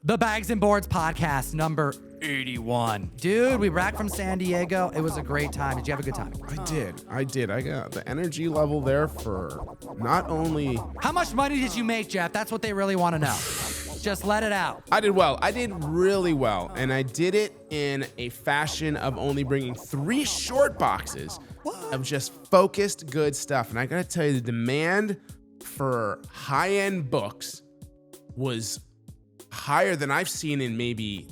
The Bags and Boards podcast, number 81. Dude, we back from San Diego. It was a great time. Did you have a good time? I did. I got the energy level there for not only... How much money did you make, Jeff? That's what they really want to know. Just let it out. I did well. I did really well. And I did it in a fashion of only bringing 3 short boxes of just focused good stuff. And I got to tell you, the demand for high-end books was higher than I've seen in maybe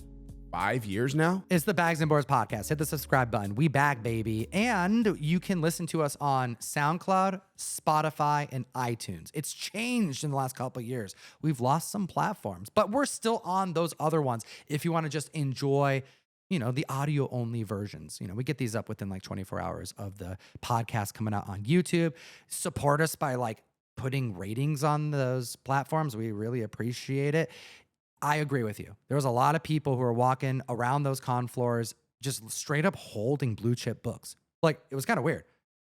5 years now. It's the Bags and Boards podcast. Hit the subscribe button. We back, baby. And you can listen to us on SoundCloud, Spotify, and iTunes. It's changed in the last couple of years. We've lost some platforms, but we're still on those other ones if you want to just enjoy, the audio only versions. We get these up within like 24 hours of the podcast coming out on YouTube. Support us by putting ratings on those platforms. We really appreciate it. I agree with you. There was a lot of people who were walking around those con floors just straight up holding blue chip books. It was kind of weird.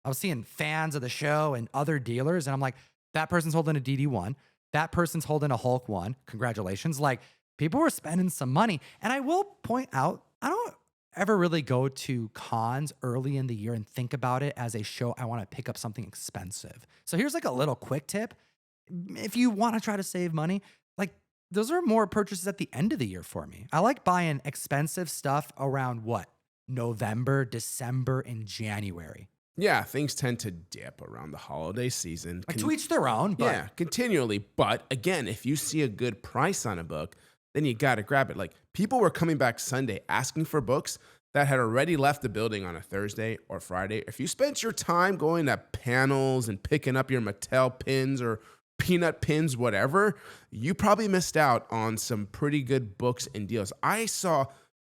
I was seeing fans of the show and other dealers, and I'm like, that person's holding a DD1. That person's holding a Hulk 1. Congratulations. People were spending some money. And I will point out, I don't ever really go to cons early in the year and think about it as a show I want to pick up something expensive. So here's a little quick tip. If you want to try to save money, those are more purchases at the end of the year for me. I like buying expensive stuff around November, December, and January. Yeah, things tend to dip around the holiday season. To each their own. But yeah, continually. But again, if you see a good price on a book, then you got to grab it. People were coming back Sunday asking for books that had already left the building on a Thursday or Friday. If you spent your time going to panels and picking up your Mattel pins or peanut pins, whatever, you probably missed out on some pretty good books and deals.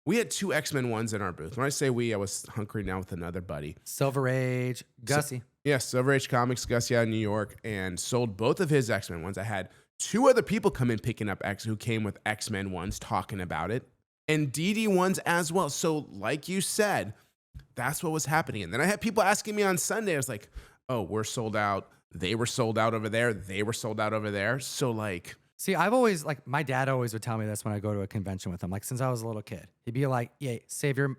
We had 2 X-Men ones in our booth. When I say we, I was hunkering down with another buddy. Silver Age, Gussie. Silver Age Comics, Garcia out of New York, and sold both of his X-Men ones. I had 2 other people come in picking up who came with X-Men ones talking about it, and DD ones as well. So like you said, that's what was happening. And then I had people asking me on Sunday, I was like, oh, we're sold out. They were sold out over there. They were sold out over there. So see, I've always my dad always would tell me this when I go to a convention with him. Since I was a little kid, he'd be like, yeah, save your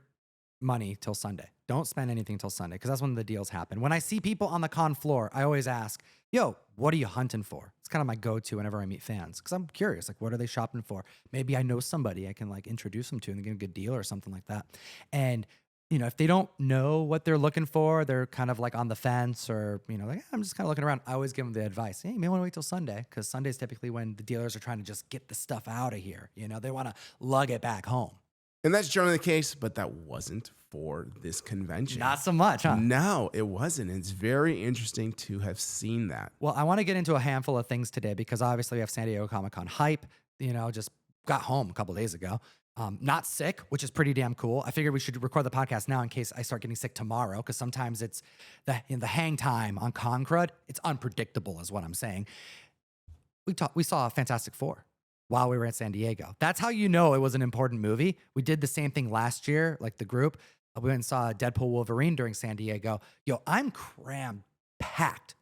money till Sunday. Don't spend anything till Sunday. Cause that's when the deals happen. When I see people on the con floor, I always ask, yo, what are you hunting for? It's kind of my go-to whenever I meet fans. Cause I'm curious, what are they shopping for? Maybe I know somebody I can introduce them to and get a good deal or something like that. And if they don't know what they're looking for, they're kind of on the fence or, I'm just kind of looking around. I always give them the advice. Hey, you may want to wait till Sunday because Sunday's typically when the dealers are trying to just get the stuff out of here. They want to lug it back home. And that's generally the case, but that wasn't for this convention. Not so much, huh? No, it wasn't. It's very interesting to have seen that. Well, I want to get into a handful of things today because obviously we have San Diego Comic-Con hype, just got home a couple days ago. Not sick, which is pretty damn cool. I figured we should record the podcast now in case I start getting sick tomorrow, because sometimes it's the hang time on Con Crud. It's unpredictable, is what I'm saying. We saw Fantastic Four while we were at San Diego. That's how you know it was an important movie. We did the same thing last year, the group. We went and saw Deadpool Wolverine during San Diego. Yo, I'm crammed, packed,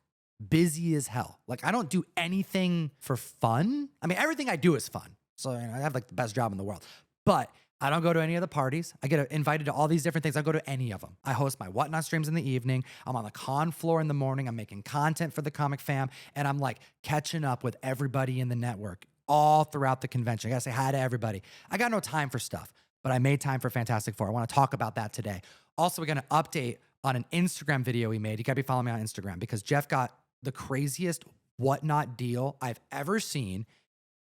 busy as hell. I don't do anything for fun. I mean, everything I do is fun. So I have the best job in the world. But I don't go to any of the parties. I get invited to all these different things. I go to any of them. I host my Whatnot streams in the evening. I'm on the con floor in the morning. I'm making content for the comic fam. And I'm catching up with everybody in the network all throughout the convention. I gotta say hi to everybody. I got no time for stuff, but I made time for Fantastic Four. I wanna talk about that today. Also, we're gonna update on an Instagram video we made. You gotta be following me on Instagram because Jeff got the craziest Whatnot deal I've ever seen.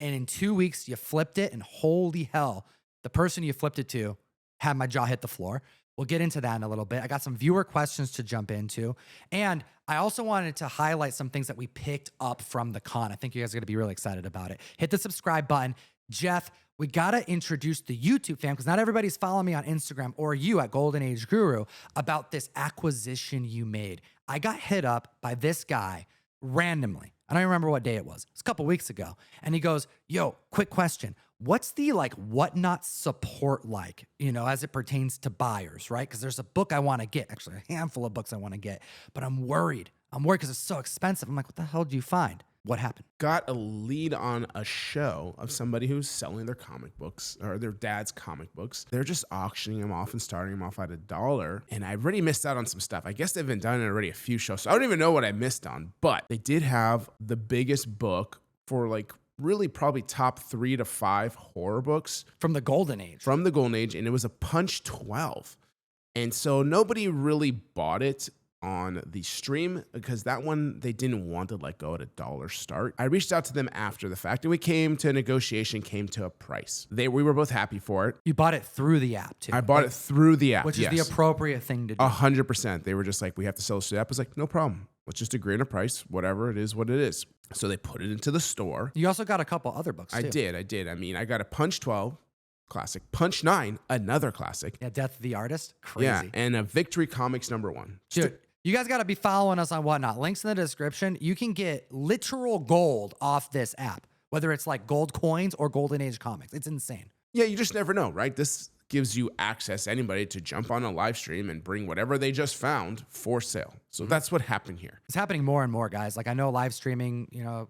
And in 2 weeks, you flipped it, and holy hell, the person you flipped it to had my jaw hit the floor. We'll get into that in a little bit. I got some viewer questions to jump into. And I also wanted to highlight some things that we picked up from the con. I think you guys are going to be really excited about it. Hit the subscribe button. Jeff, we got to introduce the YouTube fam because not everybody's following me on Instagram or you at Golden Age Guru about this acquisition you made. I got hit up by this guy randomly. I don't even remember what day it was. It's a couple weeks ago. And he goes, yo, quick question. What's the Whatnot support as it pertains to buyers, right? Because there's a book I want to get, actually a handful of books I want to get, but I'm worried. I'm worried because it's so expensive. I'm like, what the hell did you find? What happened? Got a lead on a show of somebody who's selling their comic books or their dad's comic books. They're just auctioning them off and starting them off at $1. And I already missed out on some stuff. I guess they've been done already a few shows. So I don't even know what I missed on, but they did have the biggest book for like really probably top 3 to 5 horror books From the golden age. from the golden age. And it was a Punch 12. And so nobody really bought it on the stream because that one they didn't want to let go at $1 start. I reached out to them after the fact and we came to a negotiation, came to a price. We were both happy for it. You bought it through the app too. I bought it through the app, which is the appropriate thing to do. 100%. They were just like, we have to sell this to the app. I was like, no problem. Let's just agree on a price, whatever it is, what it is. So they put it into the store. You also got a couple other books too. I did. I mean, I got a Punch 12 classic, Punch 9, another classic. Yeah, Death of the Artist. Crazy. Yeah, and a Victory Comics #1. Dude, you guys got to be following us on Whatnot. Links in the description. You can get literal gold off this app, whether it's like gold coins or golden age comics. It's insane. Yeah, you just never know, right? This gives you access, anybody, to jump on a live stream and bring whatever they just found for sale. So that's what happened here. It's happening more and more, guys. Like I know live streaming,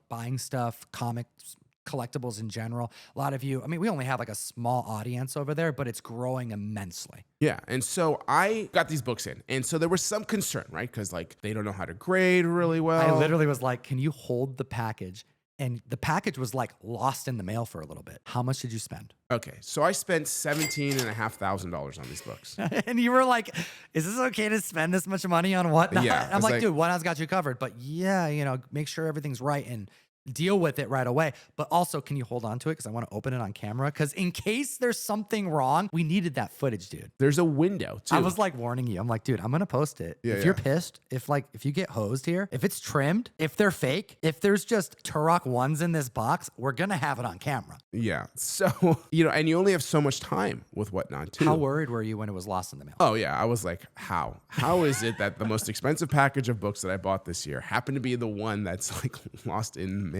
buying stuff, comics, collectibles in general. A lot of you, I mean, we only have like a small audience over there, but it's growing immensely. Yeah, and so I got these books in, and so there was some concern, right? Because like they don't know how to grade really well. I literally was like, can you hold the package? And the package was like lost in the mail for a little bit. How much did you spend? Okay, so I spent $17,500 on these books. And you were like, is this okay to spend this much money on Whatnot? Yeah, I'm like, dude, Whatnot's got you covered. But yeah, make sure everything's right and deal with it right away. But also, can you hold on to it? Because I want to open it on camera. Because in case there's something wrong, we needed that footage, dude. There's a window, too. I was like warning you. I'm like, dude, I'm going to post it. If you're pissed, if you get hosed here, if it's trimmed, if they're fake, if there's just Turok ones in this box, we're going to have it on camera. Yeah. So, and you only have so much time with Whatnot, too. How worried were you when it was lost in the mail? Oh, yeah. I was like, how? How is it that the most expensive package of books that I bought this year happened to be the one that's like lost in the mail?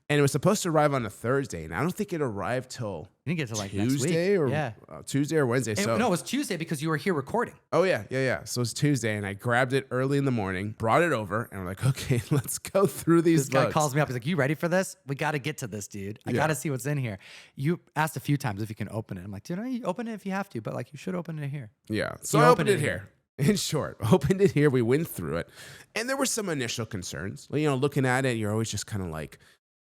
And it was supposed to arrive on a Thursday, and I don't think it arrived till you didn't get to like Tuesday next week. or Tuesday or Wednesday. No, it was Tuesday because you were here recording. Oh yeah. So it's Tuesday, and I grabbed it early in the morning, brought it over, and we're like, okay, let's go through these. This guy calls me up. He's like, "You ready for this? We got to get to this, dude. I got to see what's in here." You asked a few times if you can open it. I'm like, dude, you open it if you have to, but like you should open it here. Yeah. So I opened it here. In short, opened it here. We went through it, and there were some initial concerns. Looking at it, you're always just kind of like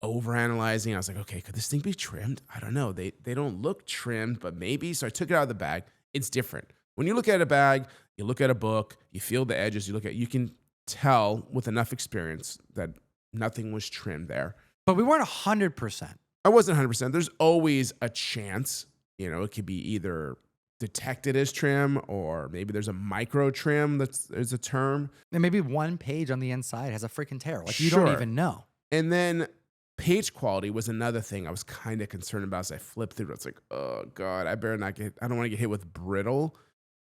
overanalyzing. I was like, okay, could this thing be trimmed? I don't know. They don't look trimmed, but maybe. So I took it out of the bag. It's different. When you look at a bag, you look at a book, you feel the edges, you can tell with enough experience that nothing was trimmed there. But we weren't 100%. I wasn't 100%. There's always a chance, it could be either detected as trim or maybe there's a micro trim there's a term. And maybe one page on the inside has a freaking tear. Like you don't even know. And then page quality was another thing I was kind of concerned about as I flipped through it. It's like, oh God, I don't want to get hit with brittle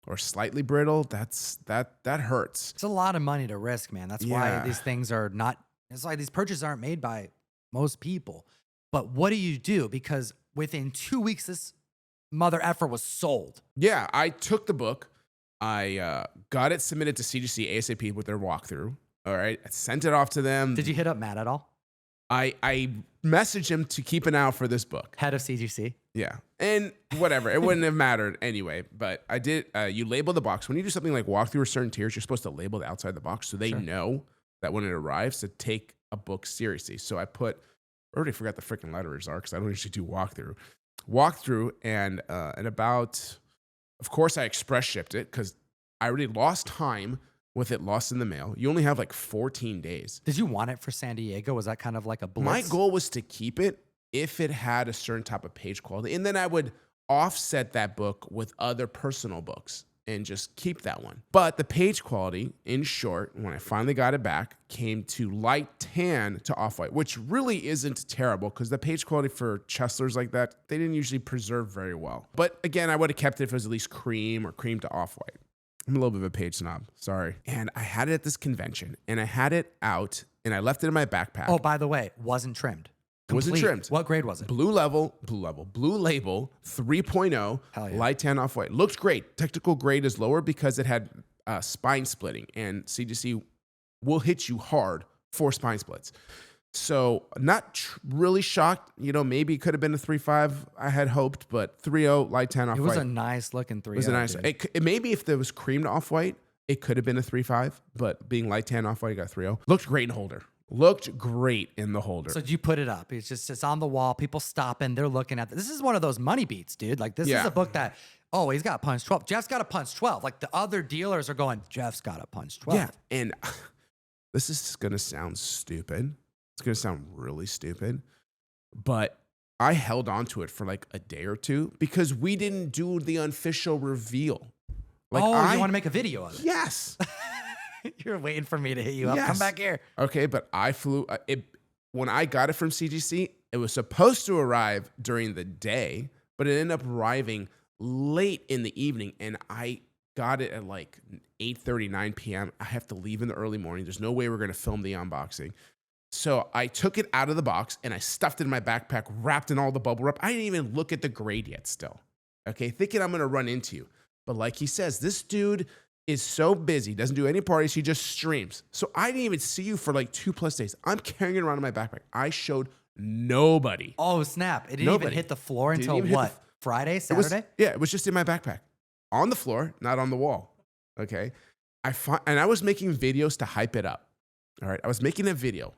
or slightly brittle. That hurts. It's a lot of money to risk, man. That's why these things are not, it's like these purchases aren't made by most people. But what do you do? Because within 2 weeks, this mother effer was sold. Yeah, I took the book. I got it submitted to CGC ASAP with their walkthrough. All right. I sent it off to them. Did you hit up Matt at all? I messaged him to keep an eye out for this book. Head of CGC. Yeah. And whatever. It wouldn't have mattered anyway. But I did. You label the box. When you do something like walk through certain tiers, you're supposed to label the outside of the box so they know that when it arrives to take a book seriously. So I already forgot the freaking letters are because I don't usually do walkthrough. And about, of course, I express shipped it because I already lost time with it lost in the mail. You only have like 14 days. Did you want it for San Diego? Was that kind of like a blitz? My goal was to keep it if it had a certain type of page quality. And then I would offset that book with other personal books and just keep that one. But the page quality, in short, when I finally got it back, came to light tan to off-white, which really isn't terrible because the page quality for Chesslers like that, they didn't usually preserve very well. But again, I would have kept it if it was at least cream or cream to off-white. I'm a little bit of a page snob, sorry. And I had it at this convention, and I had it out, and I left it in my backpack. Oh, by the way, wasn't trimmed. It wasn't trimmed. What grade was it? Blue label, 3.0, light tan off-white. Looked great. Technical grade is lower because it had spine splitting, and CGC will hit you hard for spine splits. So not really shocked. Maybe it could have been a 3.5. I had hoped, but 3.0 light tan off It white. was a nice looking 3.0. It was a nice. Dude. Maybe if there was creamed off white, it could have been a 3.5. But being light tan off white, I got 3.0. Looked great in holder. Looked great in the holder. So you put it up. It's on the wall. People stopping. They're looking at this. This is one of those money beats, dude. Like this is a book that, oh, he's got a punch 12. Jeff's got a punch 12. Like the other dealers are going, Jeff's got a punch 12. Yeah. And this is going to sound stupid. It's going to sound really stupid. But I held on to it for like a day or two because we didn't do the official reveal. Like you want to make a video of it? Yes. You're waiting for me to hit you up. Yes. Come back here. Okay, but I flew when I got it from CGC, it was supposed to arrive during the day, but it ended up arriving late in the evening, and I got it at like 8:30, 9 p.m. I have to leave in the early morning. There's no way we're going to film the unboxing. So I took it out of the box, and I stuffed it in my backpack, wrapped in all the bubble wrap. I didn't even look at the grade yet still, okay, thinking I'm going to run into you. But like he says, this dude is so busy, doesn't do any parties, he just streams. So I didn't even see you for like 2+ days. I'm carrying it around in my backpack. I showed nobody. Oh, snap. It didn't even hit the floor until what? Friday, Saturday? It was just in my backpack. On the floor, not on the wall. Okay. And I was making videos to hype it up. All right. I was making a video.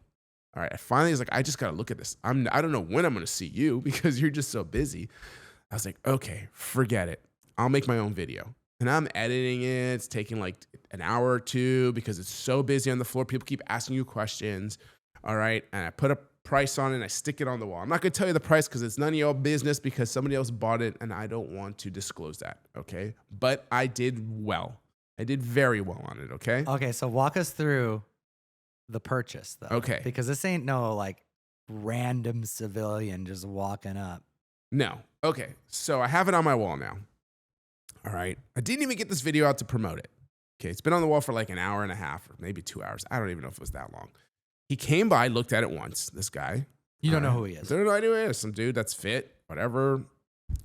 All right. I finally was like, I just got to look at this. I don't know when I'm going to see you because you're just so busy. I was like, okay, forget it. I'll make my own video. And I'm editing it. It's taking like an hour or two because it's so busy on the floor. People keep asking you questions. All right. And I put a price on it and I stick it on the wall. I'm not going to tell you the price because it's none of your business because somebody else bought it and I don't want to disclose that. Okay. But I did well. I did very well on it. Okay. Okay. So walk us through the purchase though. Okay. Because this ain't no like random civilian just walking up. No. Okay. So I have it on my wall now. All right. I didn't even get this video out to promote it. Okay. It's been on the wall for like an hour and a half or maybe 2 hours. I don't even know if it was that long. He came by, looked at it once, this guy. You don't know who he is. I don't know who he is. Some dude that's fit, whatever.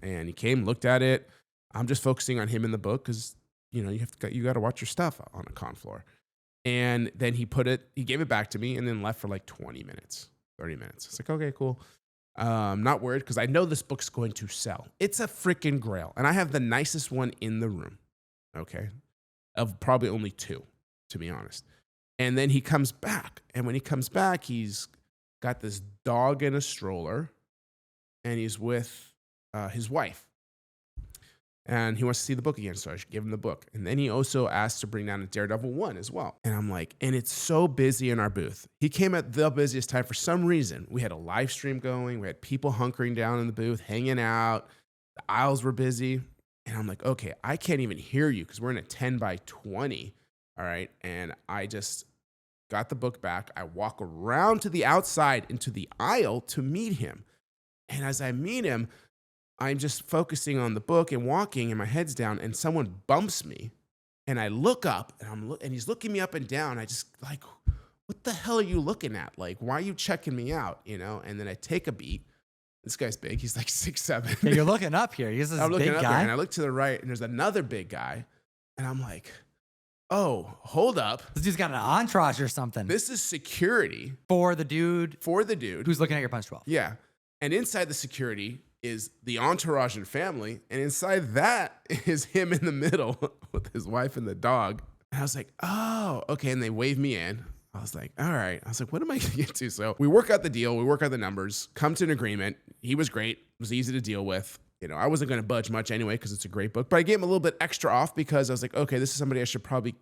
And he came, looked at it. I'm just focusing on him in the book because, you got to watch your stuff on a con floor. And then he gave it back to me and then left for like 20 minutes, 30 minutes. It's like, okay, cool. Not worried because I know this book's going to sell. It's a freaking grail. And I have the nicest one in the room, okay, of probably only 2, to be honest. And then he comes back. And when he comes back, he's got this dog in a stroller and he's with his wife. And he wants to see the book again, so I should give him the book. And then he also asked to bring down a Daredevil 1 as well. And I'm like, and it's so busy in our booth. He came at the busiest time for some reason. We had a live stream going. We had people hunkering down in the booth, hanging out. The aisles were busy. And I'm like, okay, I can't even hear you because we're in a 10 by 20. All right. And I just got the book back. I walk around to the outside into the aisle to meet him. And as I meet him, I'm just focusing on the book and walking and my head's down and someone bumps me and I look up and he's looking me up and down. I just like, what the hell are you looking at? Like, why are you checking me out? And then I take a beat. This guy's big. He's like 6'7". Yeah, you're looking up here. He's this big guy. And I look to the right and there's another big guy. And I'm like, oh, hold up. This dude's got an entourage or something. This is security. For the dude Who's looking at your punch 12. Yeah. And inside the security is the entourage and family. And inside that is him in the middle with his wife and the dog. And I was like, oh, okay. And they waved me in. I was like, all right. I was like, what am I going to get to? So we work out the deal. We work out the numbers, come to an agreement. He was great. It was easy to deal with. I wasn't going to budge much anyway because it's a great book. But I gave him a little bit extra off because I was like, okay, this is somebody I should probably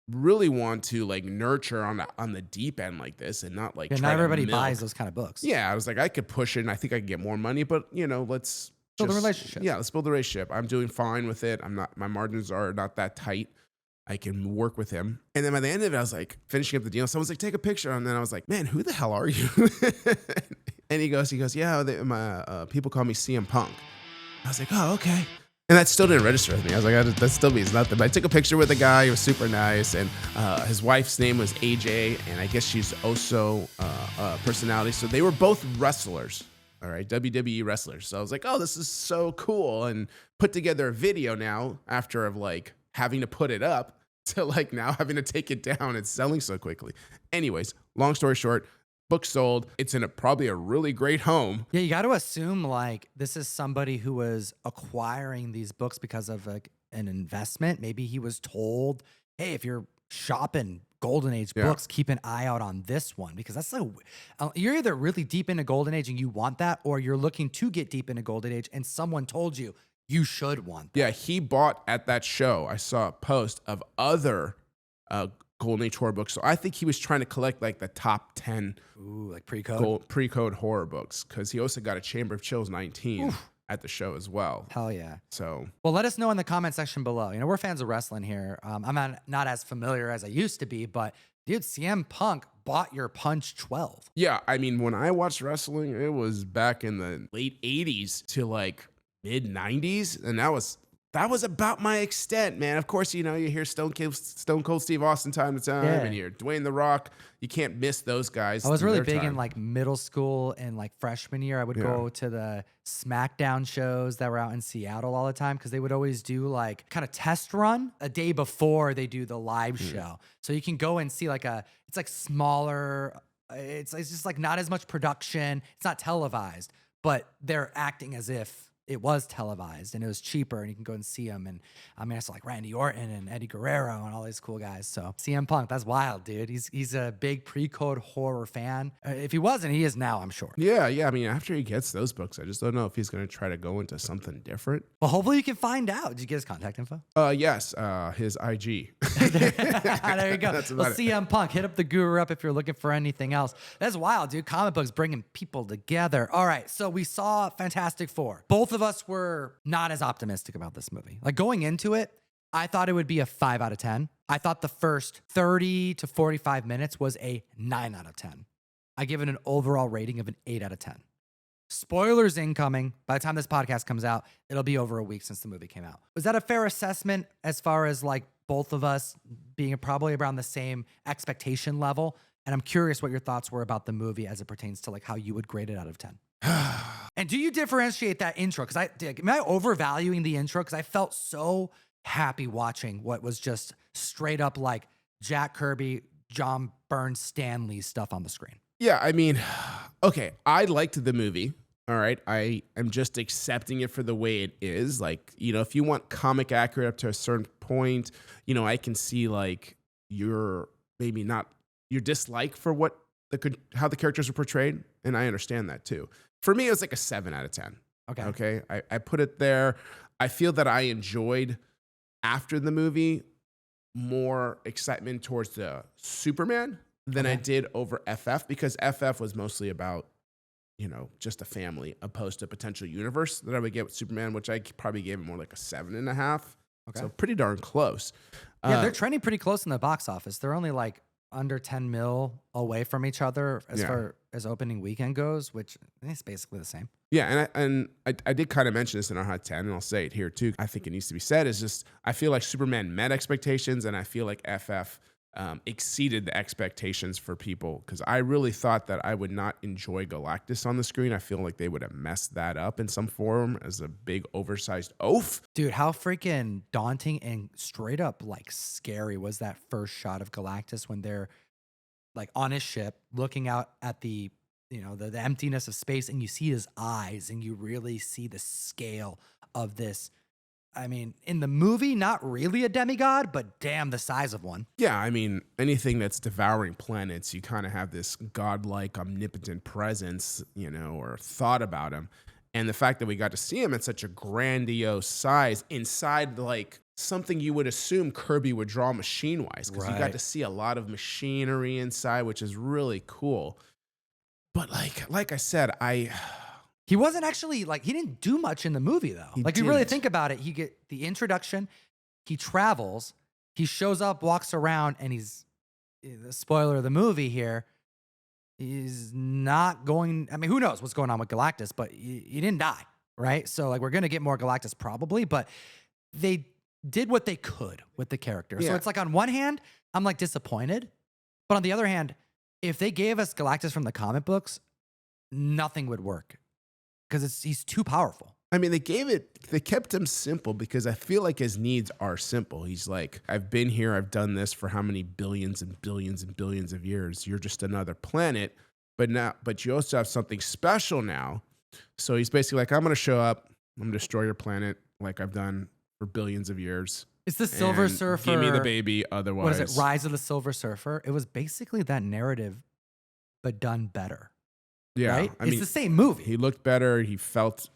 really want to like nurture on the deep end like this and not like. Yeah, try not to everybody milk. buys those kind of books. Yeah, I was like, I could push it and I think I could get more money, but let's build a relationship. Yeah, let's build a relationship. I'm doing fine with it. My margins are not that tight. I can work with him. And then by the end of it, I was like finishing up the deal. Someone's like, take a picture. And then I was like, man, who the hell are you? And he goes, yeah, my people call me CM Punk. I was like, oh, okay. And that still didn't register with me. I was like, that still means nothing. But I took a picture with the guy. He was super nice. And his wife's name was AJ. And I guess she's also a personality. So they were both wrestlers. All right, WWE wrestlers. So I was like, oh, this is so cool. And put together a video now after of like having to put it up to like now having to take it down. It's selling so quickly. Anyways, long story short, book sold. It's in probably a really great home. Yeah, you got to assume like this is somebody who was acquiring these books because of like an investment. Maybe he was told, hey, if you're shopping Golden Age books, keep an eye out on this one, because that's like you're either really deep into Golden Age and you want that, or you're looking to get deep into Golden Age and someone told you you should want that. Yeah, he bought at that show. I saw a post of other Golden Age horror books. So I think he was trying to collect like the top 10 like pre-code horror books, because he also got a Chamber of Chills 19 at the show as well. Hell yeah. So, well, let us know in the comment section below. You know, we're fans of wrestling here. I'm not as familiar as I used to be, but dude, CM Punk bought your Punch 12. Yeah, I mean, when I watched wrestling, it was back in the late 80s to like mid 90s, and that was about my extent, man. Of course, you know, you hear Stone Cold Steve Austin time to time, and you hear Dwayne The Rock. You can't miss those guys. I was really big in like middle school and like freshman year. I would go to the SmackDown shows that were out in Seattle all the time, because they would always do like kind of test run a day before they do the live show. So you can go and see like it's like smaller. It's just like not as much production. It's not televised, but they're acting as if it was televised and it was cheaper, and you can go and see them. And I mean, I saw like Randy Orton and Eddie Guerrero and all these cool guys. So CM Punk, that's wild, dude. He's a big pre-code horror fan. If he wasn't, he is now, I'm sure. Yeah. I mean, after he gets those books, I just don't know if he's going to try to go into something different. Well, hopefully you can find out. Did you get his contact info? Yes. His IG. There you go. That's well, about CM Punk, hit up the guru up if you're looking for anything else. That's wild, dude. Comic books bringing people together. All right. So we saw Fantastic Four. Both of us were not as optimistic about this movie. Like going into it, I thought it would be a 5 out of 10. I thought the first 30 to 45 minutes was a 9 out of 10. I give it an overall rating of an 8 out of 10. Spoilers incoming. By the time this podcast comes out, it'll be over a week since the movie came out. Was that a fair assessment as far as like both of us being probably around the same expectation level? And I'm curious what your thoughts were about the movie as it pertains to like how you would grade it out of 10. And do you differentiate that intro? Am I overvaluing the intro? Because I felt so happy watching what was just straight up like Jack Kirby, John Byrne, Stan Lee stuff on the screen. Yeah, I mean, okay, I liked the movie. All right, I am just accepting it for the way it is. Like, you know, if you want comic accurate up to a certain point, you know, I can see like your dislike for how the characters were portrayed, and I understand that too. For me, it was like a 7 out of 10. Okay. I put it there. I feel that I enjoyed, after the movie, more excitement towards the Superman than I did over FF, because FF was mostly about, you know, just a family opposed to a potential universe that I would get with Superman, which I probably gave it more like a 7.5. Okay. So pretty darn close. Yeah, they're trending pretty close in the box office. They're only like under 10 mil away from each other as far as opening weekend goes, which is basically the same. Yeah, and I did kind of mention this in our Hot 10, and I'll say it here too. I think it needs to be said, is just I feel like Superman met expectations, and I feel like FF exceeded the expectations for people, because I really thought that I would not enjoy Galactus on the screen. I feel like they would have messed that up in some form as a big oversized oaf. Dude, how freaking daunting and straight up like scary was that first shot of Galactus when they're like on his ship looking out at the, you know, the emptiness of space, and you see his eyes and you really see the scale of this. I mean, in the movie, not really a demigod, but damn, the size of one. Yeah, I mean, anything that's devouring planets, you kind of have this godlike, omnipotent presence, you know, or thought about him. And the fact that we got to see him at such a grandiose size inside, like, something you would assume Kirby would draw machine-wise, because you got to see a lot of machinery inside, which is really cool. But like I said, he wasn't actually like, he didn't do much in the movie though. Like you really think about it, you get the introduction, he travels, he shows up, walks around, and he's, the spoiler of the movie here, he's not going, I mean, who knows what's going on with Galactus, but he didn't die, right? So like we're going to get more Galactus probably, but they did what they could with the character. Yeah. So it's like on one hand, I'm like disappointed, but on the other hand, if they gave us Galactus from the comic books, nothing would work. Because he's too powerful. I mean, they kept him simple, because I feel like his needs are simple. He's like, I've been here, I've done this for how many billions and billions and billions of years. You're just another planet, but you also have something special now. So he's basically like, I'm going to show up. I'm going to destroy your planet like I've done for billions of years. It's the Silver And Surfer. Give me the baby. Otherwise, What is it? Rise of the Silver Surfer. It was basically that narrative, but done better. Yeah. Right? I It's mean, the same movie. he looked better. He felt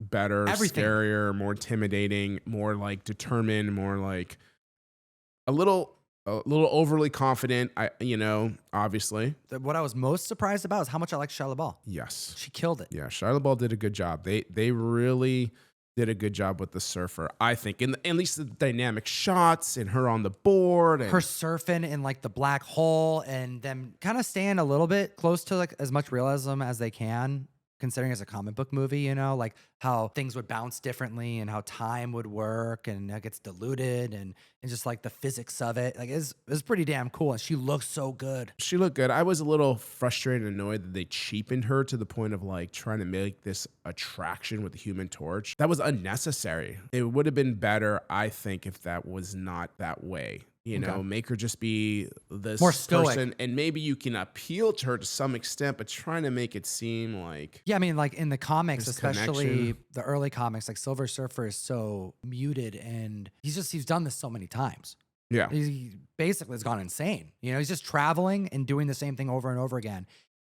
better, Everything. scarier, more intimidating, more like determined, more like a little overly confident. Obviously. What I was most surprised about is how much I like Shia LaBeouf. Yes. She killed it. Yeah. Shia LaBeouf did a good job. They really did a good job with the surfer, I think. And at least the dynamic shots and her on the board. And Her surfing in like the black hole and them kind of staying a little bit close to like as much realism as they can, considering it's a comic book movie, like how things would bounce differently and how time would work and it gets diluted and just like the physics of it. Like it's pretty damn cool. And she looks so good. she looked good. I was a little frustrated and annoyed that they cheapened her to the point of like trying to make this attraction with the Human Torch. That was unnecessary. It would have been better, I think, if that was not that way. Okay. Make her just be this More stoic. person, and maybe you can appeal to her to some extent, but trying to make it seem like Yeah, I mean, like in the comics, This especially connection. the early comics, like Silver Surfer is so muted and he's done this so many times. yeah. He basically has gone insane. He's just traveling and doing the same thing over and over again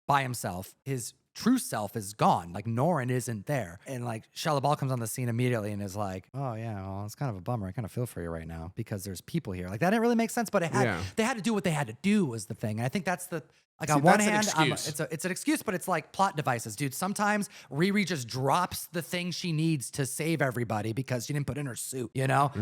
by himself. His true self is gone. Like Norrin isn't there. And like Shia LaBeouf comes on the scene immediately and is like, oh yeah, well, it's kind of a bummer. I kind of feel for you right now because there's people here. Like that didn't really make sense, but they had to do what they had to do was the thing. And I think that's like on one hand, it's an excuse, but it's like plot devices, dude. Sometimes Riri just drops the thing she needs to save everybody because she didn't put in her suit,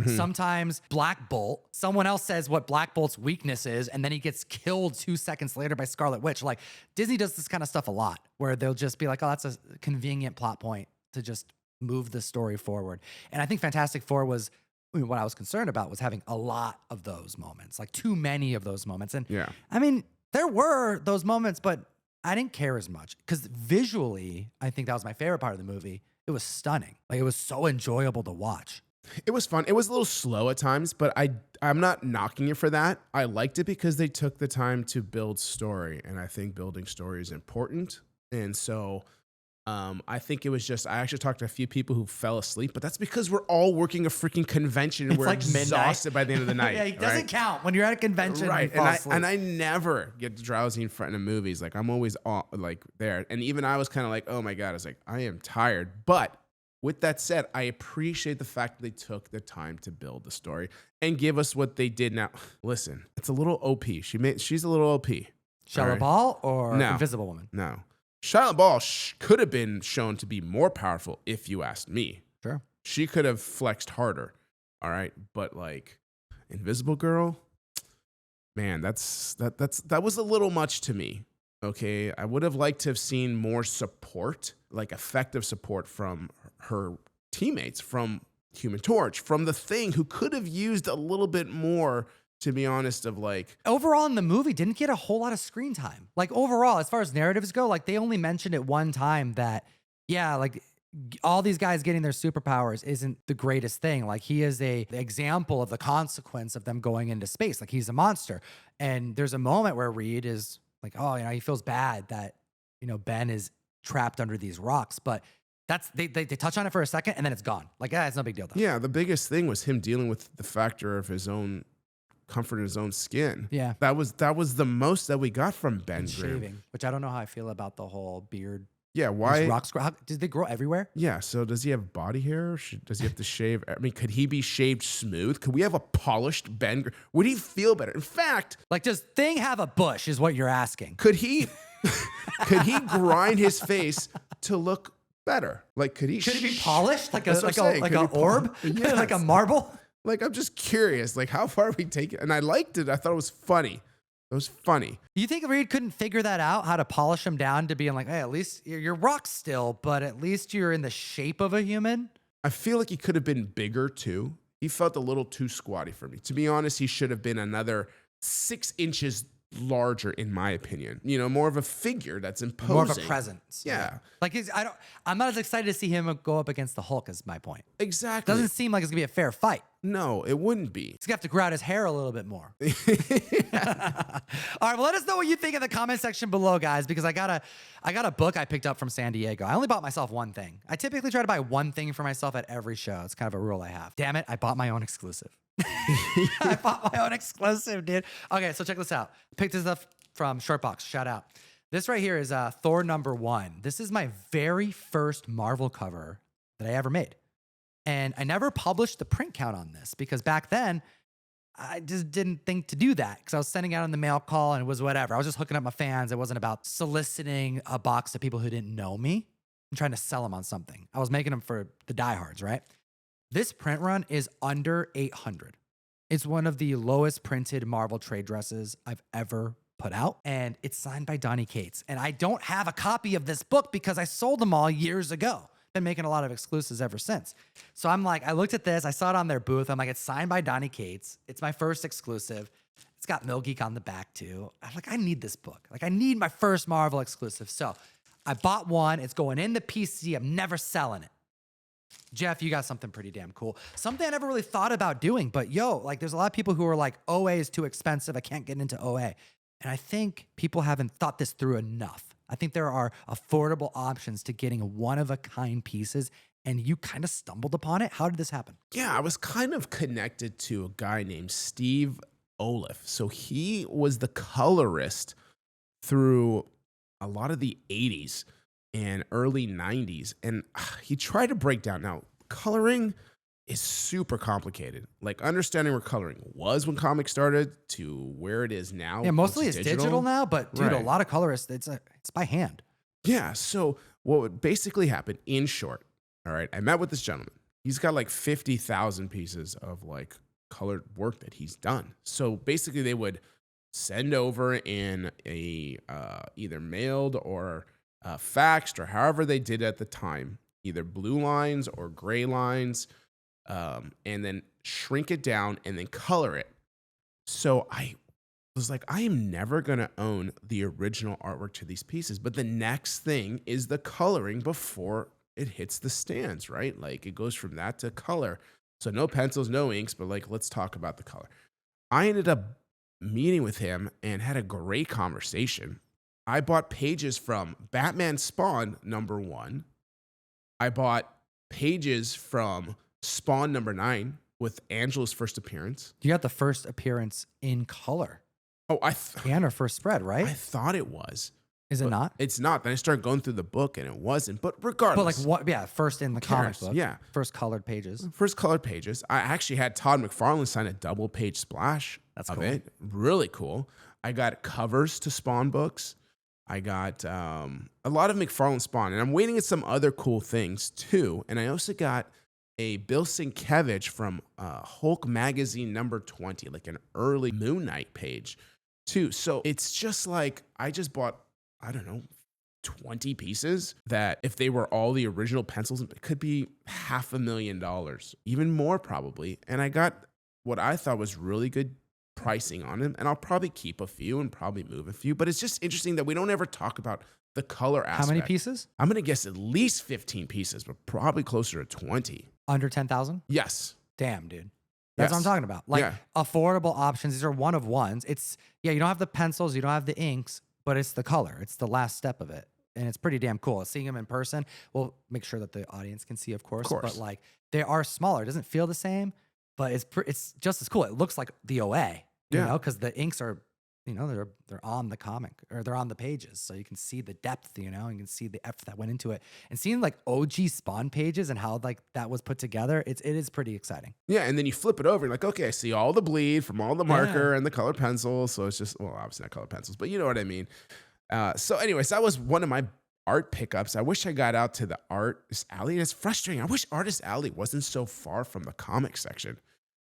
Sometimes Black Bolt, someone else says what Black Bolt's weakness is, and then he gets killed 2 seconds later by Scarlet Witch. Like Disney does this kind of stuff a lot where they'll just be like, oh, that's a convenient plot point to just move the story forward. And I think Fantastic Four was, what I was concerned about was having a lot of those moments, like too many of those moments. And Yeah. I mean, there were those moments, but I didn't care as much because visually, I think that was my favorite part of the movie. It was stunning. Like it was so enjoyable to watch. It was fun. It was a little slow at times, but I'm not knocking it for that. I liked it because they took the time to build story, and I think building story is important. And so I think it was just, I actually talked to a few people who fell asleep, but that's because we're all working a freaking convention and It's we're like midnight. exhausted by the end of the night. Yeah, it doesn't count when you're at a convention. Right. You fall asleep. And I never get drowsy in front of movies. Like I'm always like there. And even I was kind of like, oh my God, I was like, I am tired. But with that said, I appreciate the fact that they took the time to build the story and give us what they did. Now, listen, it's a little OP. She's a little OP. Shia LaBeouf or No. Invisible Woman? No. Shia LaBeouf could have been shown to be more powerful if you asked me. Sure. She could have flexed harder. All right. But like Invisible Girl, man, that was a little much to me. Okay. I would have liked to have seen more support, like effective support from her teammates, from Human Torch, from the Thing, who could have used a little bit more, to be honest, of like Overall in the movie, didn't get a whole lot of screen time. Like overall, as far as narratives go, like they only mentioned it one time that, yeah, like all these guys getting their superpowers isn't the greatest thing. Like he is the example of the consequence of them going into space. Like he's a monster. And there's a moment where Reed is like, oh, he feels bad that, Ben is trapped under these rocks. But they touch on it for a second and then it's gone. Like, it's no big deal though. Yeah, the biggest thing was him dealing with the factor of his own comfort in his own skin. Yeah. That was the most that we got from Ben And Grimm. shaving, which I don't know how I feel about the whole beard. Yeah, These why? rocks grow? Did they grow everywhere? Yeah, so does he have body hair? Or does he have to shave? I mean, could he be shaved smooth? Could we have a polished Ben Grimm? Would he feel better? In fact, Like, does Thing have a bush? Is what you're asking? could he grind his face to look better? Like, could he be polished like That's what I'm saying. Could an he pol- orb, Yes. like a marble? Like, I'm just curious. Like, how far we take it? And I liked it. I thought it was funny. It was funny. You think Reed couldn't figure that out? How to polish him down to being like, hey, at least you're rock still, but at least you're in the shape of a human. I feel like he could have been bigger too. He felt a little too squatty for me. To be honest, he should have been another 6 inches larger, in my opinion. More of a figure that's imposing. More of a presence. Yeah. Like I'm not as excited to see him go up against the Hulk as my point. Exactly. Doesn't seem like it's gonna be a fair fight. No, it wouldn't be. He's gonna have to grow out his hair a little bit more. All right, well, let us know what you think in the comment section below, guys, because I got a book I picked up from San Diego. I only bought myself one thing. I typically try to buy one thing for myself at every show. It's kind of a rule I have. Damn it, I bought my own exclusive. I bought my own exclusive, dude. Okay, so check this out. Picked this up from Shortbox. Shout out. This right here is Thor #1. This is my very first Marvel cover that I ever made. And I never published the print count on this because back then I just didn't think to do that because I was sending out in the mail call and it was whatever. I was just hooking up my fans. It wasn't about soliciting a box to people who didn't know me and trying to sell them on something. I was making them for the diehards, right? This print run is under 800. It's one of the lowest printed Marvel trade dresses I've ever put out. And it's signed by Donny Cates. And I don't have a copy of this book because I sold them all years ago. Been making a lot of exclusives ever since. So I'm like, I looked at this, I saw it on their booth. I'm like, it's signed by Donny Cates. It's my first exclusive. It's got Mill Geek on the back too. I'm like, I need this book. Like, I need my first Marvel exclusive. So I bought one. It's going in the PC. I'm never selling it. Jeff, you got something pretty damn cool. Something I never really thought about doing, but yo, like there's a lot of people who are like, OA is too expensive. I can't get into OA. And I think people haven't thought this through enough. I think there are affordable options to getting one-of-a-kind pieces, and you kind of stumbled upon it. How did this happen? Yeah, I was kind of connected to a guy named Steve Oliff. So he was the colorist through a lot of the 80s and early 90s. And he tried to break down. Now, coloring is super complicated. Like understanding where coloring was when comics started to where it is now. Yeah, mostly it's digital now, but dude, Right. a lot of colorists, it's by hand. Yeah. So what would basically happen, in short, all right, I met with this gentleman. He's got like 50,000 pieces of like colored work that he's done. So basically they would send over in a either mailed or faxed or however they did at the time, either blue lines or gray lines, and then shrink it down and then color it. So I was like, I am never going to own the original artwork to these pieces. But the next thing is the coloring before it hits the stands, right? Like it goes from that to color. So no pencils, no inks, but like, let's talk about the color. I ended up meeting with him and had a great conversation. I bought pages from Batman Spawn #1. I bought pages from Spawn #9 with Angela's first appearance. You got the first appearance in color Oh, and her first spread, I right? thought it was. Is it But not? It's not. Then I started going through the book and it wasn't. But But regardless. like what? Yeah, first in the comic cares? book. Yeah. First colored pages. First colored pages. I actually had Todd McFarlane sign a double page splash That's of cool. it. Really cool. I got covers to Spawn books. I got a lot of McFarlane Spawn. And I'm waiting at some other cool things too. And I also got a Bill Sienkiewicz from Hulk Magazine #20, like an early Moon Knight page too. So it's just like, I just bought, I don't know, 20 pieces that if they were all the original pencils, it could be $500,000, even more probably. And I got what I thought was really good pricing on them. And I'll probably keep a few and probably move a few, but it's just interesting that we don't ever talk about the color aspect. How many pieces? I'm going to guess at least 15 pieces, but probably closer to 20. Under 10,000? Yes. Damn, dude. That's what I'm Yes. talking about. Like Yeah. affordable options. These are one of ones. It's, yeah, you don't have the pencils, you don't have the inks, but it's the color. It's the last step of it. And it's pretty damn cool. Seeing them in person, we'll make sure that the audience can see, of course. But like they are smaller. It doesn't feel the same, but it's just as cool. It looks like the OA, you Yeah. know, because the inks are, you know, they're on the comic or they're on the pages. So you can see the depth, you know, you can see the effort that went into it. And seeing like OG Spawn pages and how like that was put together, it is pretty exciting. Yeah, and then you flip it over, and like, okay, I see all the bleed from all the marker and the colored pencils. So it's just, well, obviously not colored pencils, but you know what I mean. So anyways, that was one of my art pickups. I wish I got out to the Artist Alley. It's frustrating. I wish Artist Alley wasn't so far from the comic section,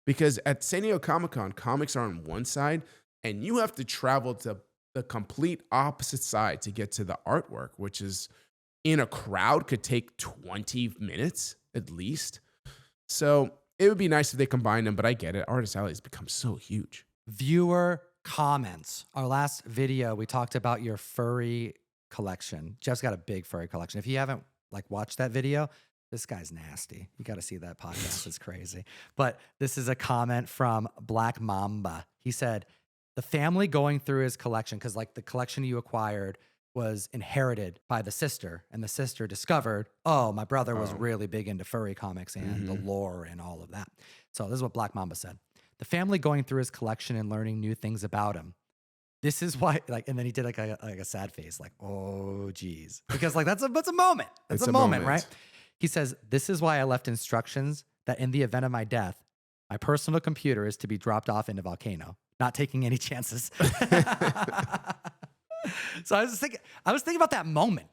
because at San Diego Comic-Con, comics are on one side, and you have to travel to the complete opposite side to get to the artwork, which is in a crowd could take 20 minutes at least. So it would be nice if they combined them, but I get it. Artist Alley has become so huge. Viewer comments. Our last video, we talked about your furry collection. Jeff's got a big furry collection. If you haven't like watched that video, This guy's nasty. You got to see that podcast. It's crazy. But this is a comment from Black Mamba. He said, the family going through his collection, because like the collection you acquired was inherited by the sister, and the sister discovered, oh, my brother was really big into furry comics and the lore and all of that. So this is what Black Mamba said. The family going through his collection and learning new things about him. This is why, like, and then he did like a sad face, like, oh, geez. Because like, that's a moment. That's a moment, right? He says, this is why I left instructions that in the event of my death, my personal computer is to be dropped off in a volcano, not taking any chances. So I was thinking about that moment.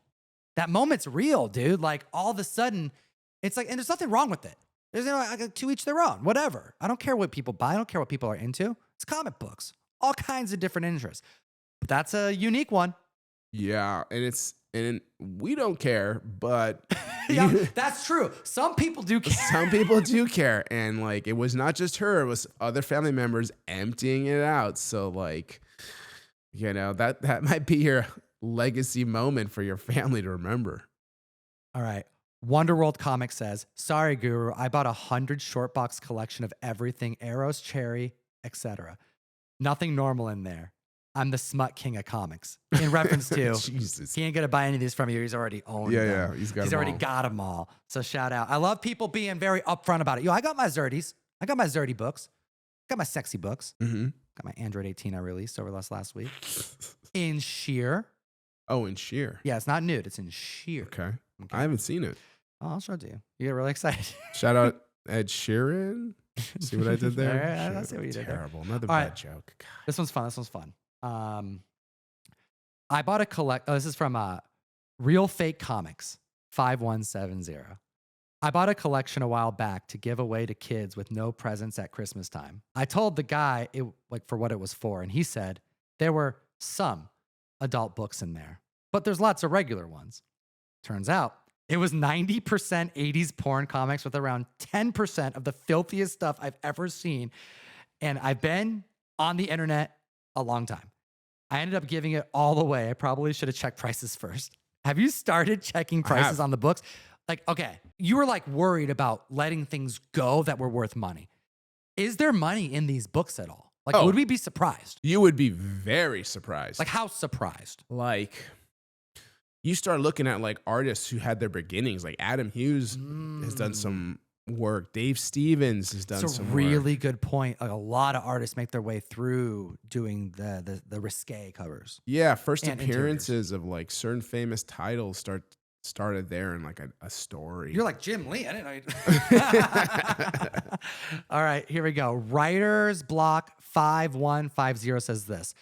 That moment's real, dude. Like all of a sudden, it's like, and there's nothing wrong with it. There's, to each their own, whatever. I don't care what people buy. I don't care what people are into. It's comic books, all kinds of different interests. But that's a unique one. Yeah, and we don't care, but Yeah, that's true. Some people do care. Some people do care, and like it was not just her; it was other family members emptying it out. So like, that might be your legacy moment for your family to remember. All right. Wonderworld Comics says, sorry, Guru, I bought 100 short box collection of everything, arrows, cherry, etc. Nothing normal in there. I'm the smut king of comics. In reference to, Jesus. He ain't going to buy any of these from you. He's already owned them. Yeah, he's already got them all. So shout out. I love people being very upfront about it. Yo, I got my Zerdies. I got my Zerdy books. Got my sexy books. Mm-hmm. Got my Android 18 I released over last week. In sheer. Oh, in sheer. Yeah, it's not nude. It's in sheer. Okay. I haven't seen it. Oh, I'll show it to you. You get really excited. Shout out Ed Sheeran. See what I did there? Yeah, I see what you did there. Terrible. Another All bad right. joke. God. This one's fun. I bought a this is from Real Fake Comics 5170. I bought a collection a while back to give away to kids with no presents at Christmas time. I told the guy for what it was for, and he said there were some adult books in there, but there's lots of regular ones. Turns out it was 90% 80s porn comics with around 10% of the filthiest stuff I've ever seen. And I've been on the internet a long time. I ended up giving it all away. I probably should have checked prices first. Have you started checking prices on the books? Like, okay, you were like worried about letting things go that were worth money. Is there money in these books at all? Like, would we be surprised? You would be very surprised. Like, how surprised? Like, you start looking at like artists who had their beginnings. Like Adam Hughes has done some work. Dave Stevens has done some work. Really good point. Like a lot of artists make their way through doing the risque covers. Yeah, first and appearances of like certain famous titles started there in like a story. You're like Jim Lee. I didn't know. All right, here we go. Writer's Block 5150 says this.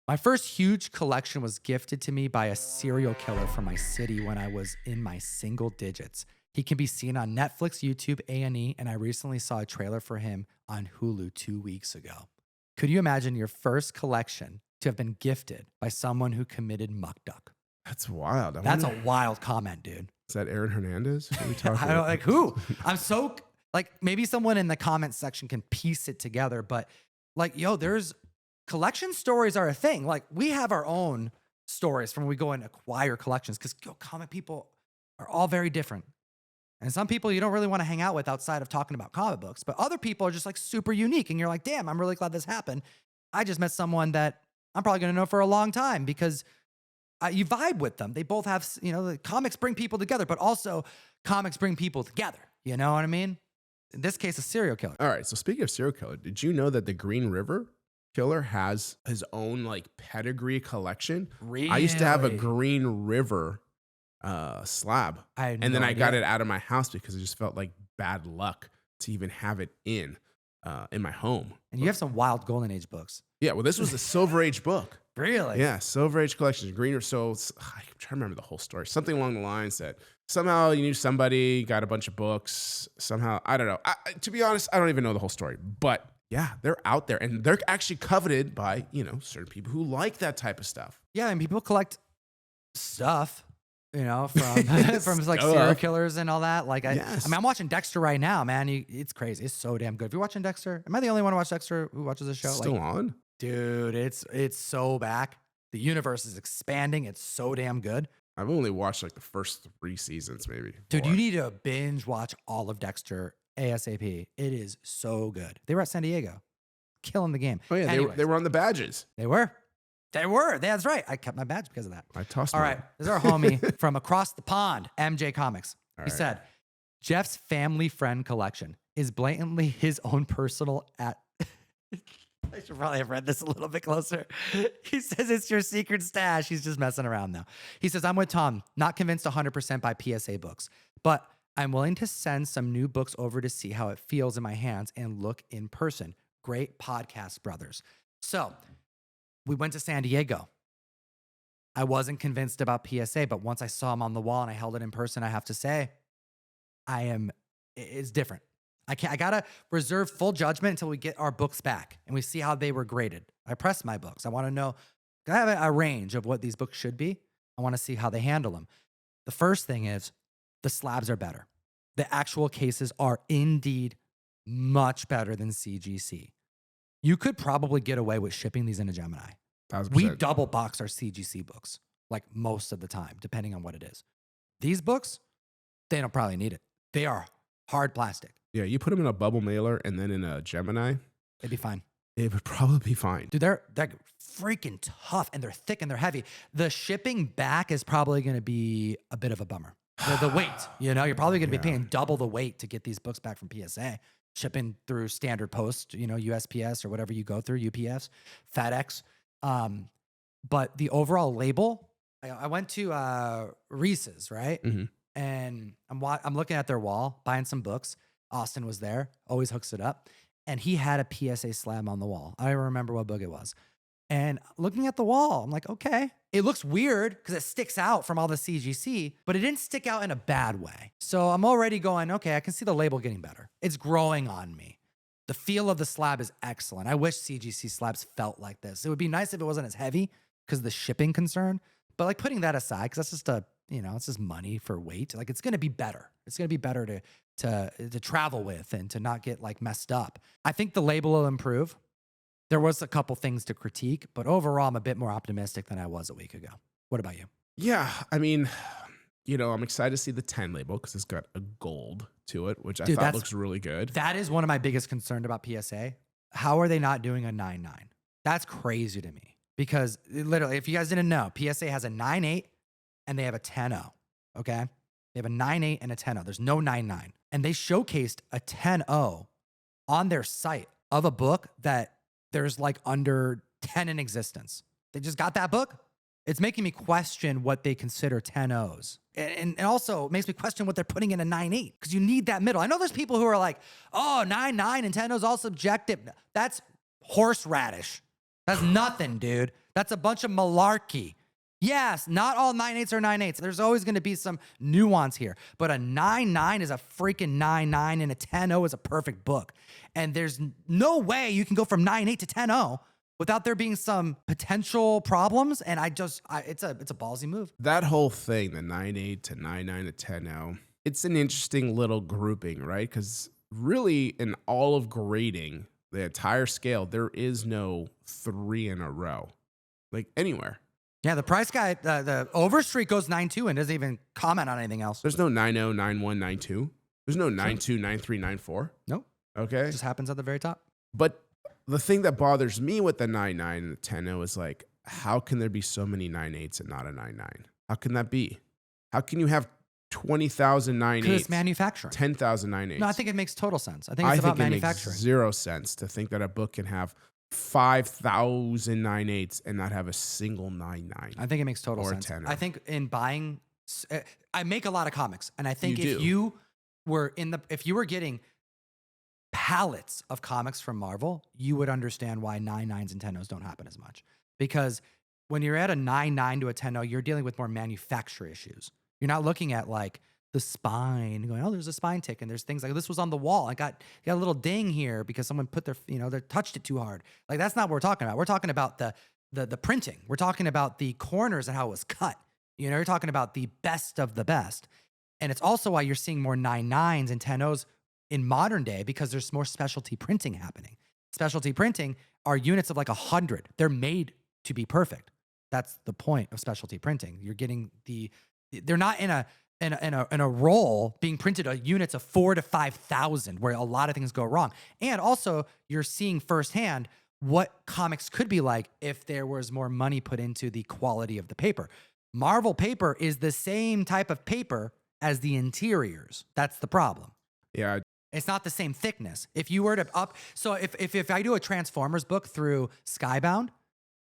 My first huge collection was gifted to me by a serial killer from my city when I was in my single digits. He can be seen on Netflix, YouTube, A&E, and I recently saw a trailer for him on Hulu 2 weeks ago. Could you imagine your first collection to have been gifted by someone who committed muck duck? That's wild. That's a wild comment, dude. Is that Aaron Hernandez? What are we talking I don't like who. I'm so like maybe someone in the comment section can piece it together, but like, yo, there's collection stories are a thing. Like we have our own stories from when we go and acquire collections because comic people are all very different. And some people you don't really want to hang out with outside of talking about comic books, but other people are just like super unique. And you're like, damn, I'm really glad this happened. I just met someone that I'm probably going to know for a long time because you vibe with them. They both have, the comics bring people together, but also comics bring people together. You know what I mean? In this case, a serial killer. All right. So speaking of serial killer, did you know that the Green River Killer has his own like pedigree collection? Really? I used to have a Green River slab, and then I got it out of my house because it just felt like bad luck to even have it in my home. And you have some wild Golden Age books. Yeah, well, this was a Silver Age book. Really? Yeah, Silver Age collection. Green. So I'm trying to remember the whole story. Something along the lines that somehow you knew somebody, got a bunch of books. Somehow, I don't know. To be honest, I don't even know the whole story. But yeah, they're out there, and they're actually coveted by certain people who like that type of stuff. Yeah, and people collect stuff. From like serial killers and all that. Like, I mean, I'm watching Dexter right now, man. It's crazy. It's so damn good. If you're watching Dexter, am I the only one who watch Dexter who watches this show? Still on? Dude, it's so back. The universe is expanding. It's so damn good. I've only watched like the first 3 seasons, maybe. Dude, 4. you need to binge watch all of Dexter ASAP. It is so good. They were at San Diego, killing the game. Oh yeah, Anyways, they were on the badges. They were. They were. That's right. I kept my badge because of that. I tossed. All mine. right. This is our homie from across the pond, MJ Comics. All He right. said, Jeff's family friend collection is blatantly his own personal at. I should probably have read this a little bit closer. He says it's your secret stash. He's just messing around now. He says, I'm with Tom, not convinced 100% by PSA books, but I'm willing to send some new books over to see how it feels in my hands and look in person. Great podcast, brothers. So we went to San Diego. I wasn't convinced about PSA, but once I saw him on the wall and I held it in person, I have to say, it's different. I gotta reserve full judgment until we get our books back and we see how they were graded. I press my books. I want to know, I have a range of what these books should be. I want to see how they handle them. The first thing is the slabs are better. The actual cases are indeed much better than CGC. You could probably get away with shipping these into Gemini. 1000%. We double box our CGC books like most of the time, depending on what it is. These books, they don't probably need it. They are hard plastic. Yeah, you put them in a bubble mailer and then in a Gemini, It'd be fine. it would probably be fine. Dude, they're freaking tough and they're thick and they're heavy. The shipping back is probably going to be a bit of a bummer. The weight, you're probably going to be paying double the weight to get these books back from PSA. Shipping through standard post, USPS or whatever you go through, UPS, FedEx. But the overall label, I went to Reese's, right? Mhm. And I'm looking at their wall, buying some books. Austin was there, always hooks it up. And he had a PSA slab on the wall. I don't remember what book it was. And looking at the wall, I'm like, okay. It looks weird because it sticks out from all the CGC, but it didn't stick out in a bad way. So I'm already going, okay, I can see the label getting better. It's growing on me. The feel of the slab is excellent. I wish CGC slabs felt like this. It would be nice if it wasn't as heavy because of the shipping concern. But like putting that aside, because that's just it's just money for weight. Like it's going to be better. It's going to be better to travel with and to not get like messed up. I think the label will improve. There was a couple things to critique, but overall, I'm a bit more optimistic than I was a week ago. What about you? Yeah, I mean, I'm excited to see the 10 label because it's got a gold to it, which I thought looks really good. That is one of my biggest concerns about PSA. How are they not doing a 9.9? That's crazy to me because literally, if you guys didn't know, PSA has a 9.8 and they have a 10.0. Okay, they have a 9.8 and a 10.0. There's no 9.9, and they showcased a 10.0 on their site of a book that there's like under 10 in existence. They just got that book. It's making me question what they consider 10.0s. And also it makes me question what they're putting in a 9.8 because you need that middle. I know there's people who are like, oh, 9.9 and 10.0 is all subjective. That's horseradish. That's nothing, dude. That's a bunch of malarkey. Yes, not all 9.8s are 9.8s. There's always going to be some nuance here. But a 9.9 is a freaking 9.9 and a 10.0 is a perfect book. And there's no way you can go from 9.8 to 10.0 without there being some potential problems. And it's a ballsy move. That whole thing, the 9.8 to 9.9 to 10.0, it's an interesting little grouping, right? Because really in all of grading, the entire scale, there is no 3 in a row, like anywhere. Yeah, the price guy, the Overstreet goes 9.2 and doesn't even comment on anything else. There's no 9.0, 9.1, 9.2. There's no 9.2, 9.3, 9.4. Nope. Okay. It just happens at the very top. But the thing that bothers me with the 9.9 and the 10.0 is like, how can there be so many 9.8s and not a 9.9? How can that be? How can you have 20,000 9.8s? Because it's manufacturing. 10,000 9.8s. No, I think it makes total sense. I think it's about manufacturing. Makes zero sense to think that a book can have 5,000 9.8s and not have a single 9.9. I think it makes total or sense. 10. I think in buying, I make a lot of comics, and I think You if do. you were getting pallets of comics from Marvel, you would understand why 9.9s and 10.0s don't happen as much. Because when you're at a 9.9 to a 10.0, you're dealing with more manufacturer issues. You're not looking at like the spine, going, oh, there's a spine tick, and there's things like this was on the wall. I got a little ding here because someone put their, they touched it too hard. Like that's not what we're talking about. We're talking about the printing. We're talking about the corners and how it was cut. You're talking about the best of the best. And it's also why you're seeing more 9.9s and 10.0s in modern day because there's more specialty printing happening. Specialty printing are units of like 100. They're made to be perfect. That's the point of specialty printing. You're getting they're not in a roll being printed units of 4,000 to 5,000 where a lot of things go wrong. And also you're seeing firsthand what comics could be like if there was more money put into the quality of the paper. Marvel paper is the same type of paper as the interiors. That's the problem. Yeah. It's not the same thickness. If you were to so if I do a Transformers book through Skybound,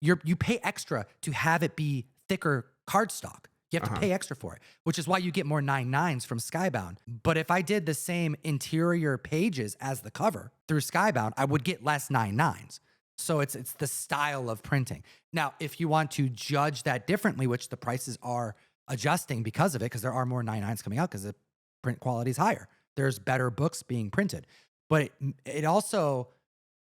you pay extra to have it be thicker cardstock. You have to pay extra for it, which is why you get more 9.9s from Skybound. But if I did the same interior pages as the cover through Skybound, I would get less 9.9s. So it's the style of printing. Now, if you want to judge that differently, which the prices are adjusting because of it, because there are more 9.9s coming out because the print quality is higher. There's better books being printed. But it also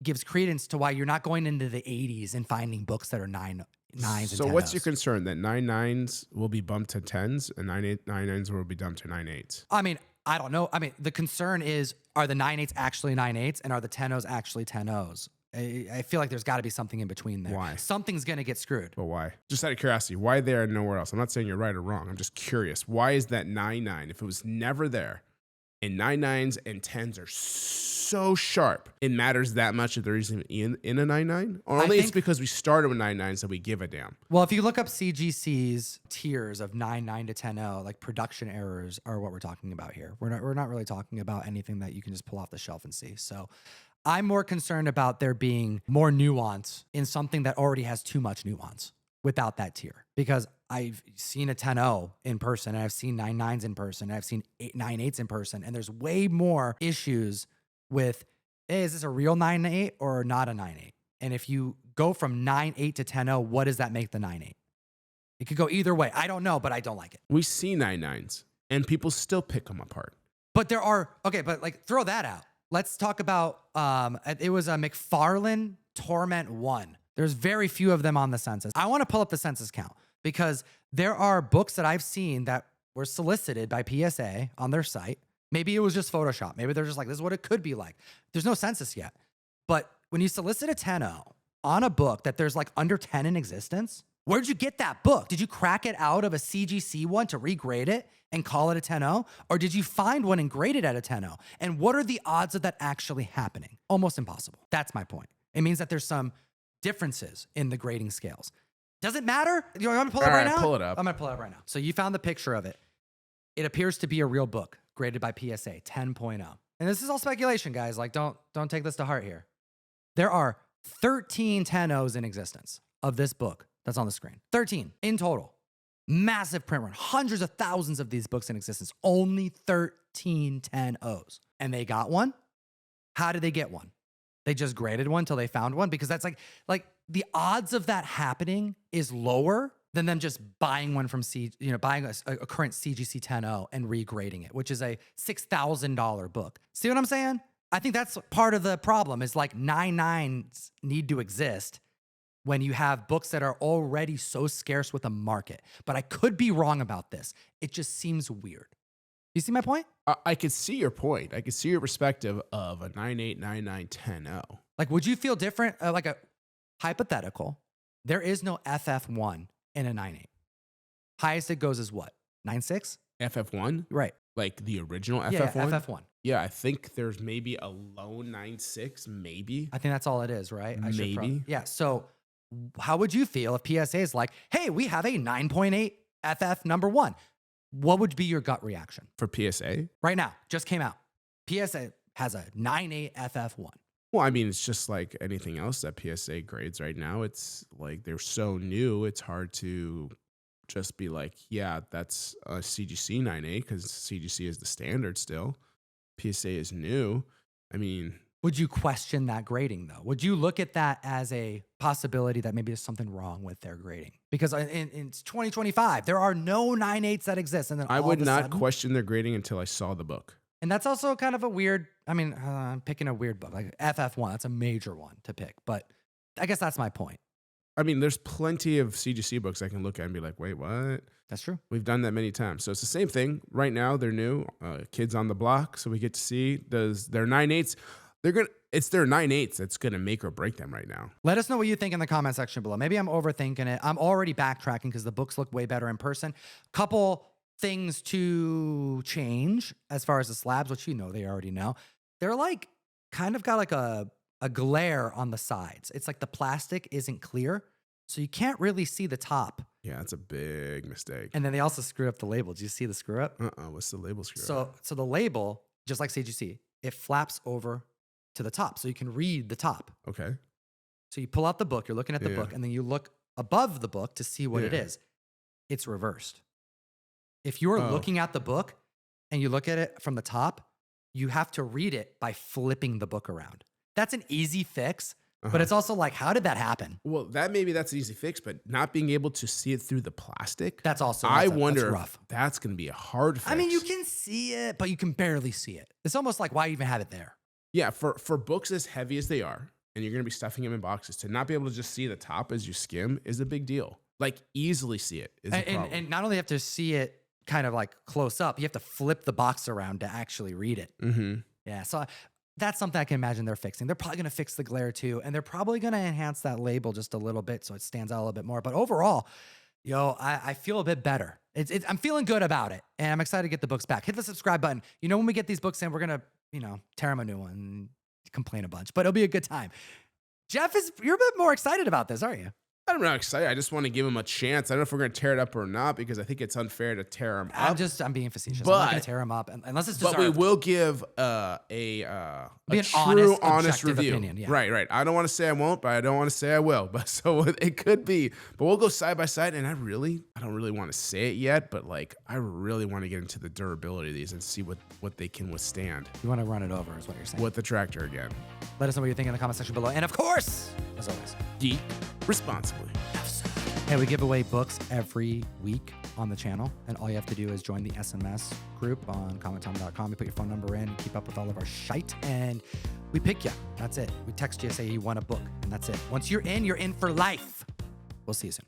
gives credence to why you're not going into the 80s and finding books that are 9.9s and 10s. So what's your concern? That 9.9s will be bumped to 10s and 9.9s will be dumped to 9.8s? I mean, I don't know. I mean, the concern is, are the 9.8s actually 9.8s and are the 10.0s actually 10.0s? I feel like there's got to be something in between there. Why? Something's going to get screwed. But why? Just out of curiosity, why there and nowhere else? I'm not saying you're right or wrong. I'm just curious. Why is that 9.9? If it was never there, and 9.9s and 10s are so sharp, it matters that much if there isn't in a 9.9? Or only it's because we started with 9.9s that we give a damn. Well, if you look up CGC's tiers of 9.9 to 10.0, like production errors are what we're talking about here. We're not really talking about anything that you can just pull off the shelf and see. So I'm more concerned about there being more nuance in something that already has too much nuance without that tier. Because I've seen a 10.0 in person, and I've seen 9.9s in person, and I've seen 9.8s in person, and there's way more issues with, hey, is this a real 9.8 or not a 9.8? And if you go from 9.8 to 10.0, what does that make the 9.8? It could go either way. I don't know, but I don't like it. We see 9.9s, and people still pick them apart. But there are, okay, but like throw that out. Let's talk about, it was a McFarlane Torment 1. There's very few of them on the census. I want to pull up the census count because there are books that I've seen that were solicited by PSA on their site. Maybe it was just Photoshop. Maybe they're just like, this is what it could be like. There's no census yet. But when you solicit a 10.0 on a book that there's like under 10 in existence, where'd you get that book? Did you crack it out of a CGC one to regrade it and call it a 10.0? Or did you find one and grade it at a 10.0? And what are the odds of that actually happening? Almost impossible. That's my point. It means that there's some differences in the grading scales. Does it matter? You want me to pull it up right now? Pull it up. I'm going to pull it up right now. So you found the picture of it. It appears to be a real book graded by PSA 10.0. And this is all speculation, guys. Like, don't take this to heart here. There are 13 10.0s in existence of this book that's on the screen. 13 in total. Massive print run. Hundreds of thousands of these books in existence. Only 13 10.0s. And they got one? How did they get one? They just graded one till they found one? Because that's like the odds of that happening is lower than them just buying one from buying a current CGC 10.0 and regrading it, which is a $6,000 book. See what I'm saying? I think that's part of the problem is like 9.9s need to exist when you have books that are already so scarce with a market. But I could be wrong about this. It just seems weird. You see my point? I could see your point. I could see your perspective of a 9.8, 9.9, 10.0. Like, would you feel different? Like a hypothetical, there is no FF1 in a 9.8. Highest it goes is what? 9.6? FF1? Right. Like the original FF1? Yeah, FF1. Yeah, I think there's maybe a lone 9.6, maybe. I think that's all it is, right? Maybe. Yeah, so how would you feel if PSA is like, hey, we have a 9.8 FF number 1? What would be your gut reaction? For PSA? Right now, just came out. PSA has a 9.8 FF1. Well, I mean, it's just like anything else that PSA grades right now. It's like they're so new, it's hard to just be like, yeah, that's a CGC 9.8 because CGC is the standard still. PSA is new. I mean... Would you question that grading, though? Would you look at that as a possibility that maybe there's something wrong with their grading? Because in 2025, there are no 9.8s that exist. And then I would not question their grading until I saw the book. And that's also kind of a weird, I'm picking a weird book. Like FF1, that's a major one to pick. But I guess that's my point. I mean, there's plenty of CGC books I can look at and be like, wait, what? That's true. We've done that many times. So it's the same thing. Right now, they're new. Kids on the block. So we get to see, does their 9.8s... It's their 9/8 that's gonna make or break them right now. Let us know what you think in the comment section below. Maybe I'm overthinking it. I'm already backtracking because the books look way better in person. Couple things to change as far as the slabs, which they already know. They're like kind of got like a glare on the sides. It's like the plastic isn't clear, so you can't really see the top. Yeah, that's a big mistake. And then they also screw up the label. Did you see the screw up? What's the label screw up? So the label, just like CGC, it flaps over to the top so you can read the top. Okay. So you pull out the book, you're looking at the book, and then you look above the book to see what it Yeah. is. It's reversed. If you're looking at the book and you look at it from the top, you have to read it by flipping the book around. That's an easy fix, but it's also like, how did that happen? Well, that's an easy fix, but not being able to see it through the plastic. That's also, I that's wonder rough. if that's going to be a hard fix. I mean, you can see it, but you can barely see it. It's almost like, why even have it there? Yeah, for books as heavy as they are, and you're going to be stuffing them in boxes, to not be able to just see the top as you skim is a big deal. Like, easily see it is a problem. And not only have to see it kind of like close up, you have to flip the box around to actually read it. Mm-hmm. Yeah, so that's something I can imagine they're fixing. They're probably going to fix the glare too, and they're probably going to enhance that label just a little bit so it stands out a little bit more. But overall, I feel a bit better. I'm feeling good about it, and I'm excited to get the books back. Hit the subscribe button. When we get these books in, we're going to, tear them a new one and complain a bunch, but it'll be a good time. Jeff, you're a bit more excited about this, aren't you? I'm not excited. I just want to give them a chance. I don't know if we're going to tear it up or not because I think it's unfair to tear them up. I'm being facetious. I'm not going to tear them up unless it's deserved. But we will give a true, honest review. Opinion, yeah. Right. I don't want to say I won't, but I don't want to say I will. But so it could be. But we'll go side by side. And I don't really want to say it yet, but like I really want to get into the durability of these and see what they can withstand. You want to run it over, is what you're saying. With the tractor again. Let us know what you think in the comment section below. And of course, as always, geek responsibly. Hey, we give away books every week on the channel, and all you have to do is join the SMS group on commenttom.com. You put your phone number in, you keep up with all of our shite, and we pick you. That's it. We text you, say you want a book, and that's it. Once you're in for life. We'll see you soon.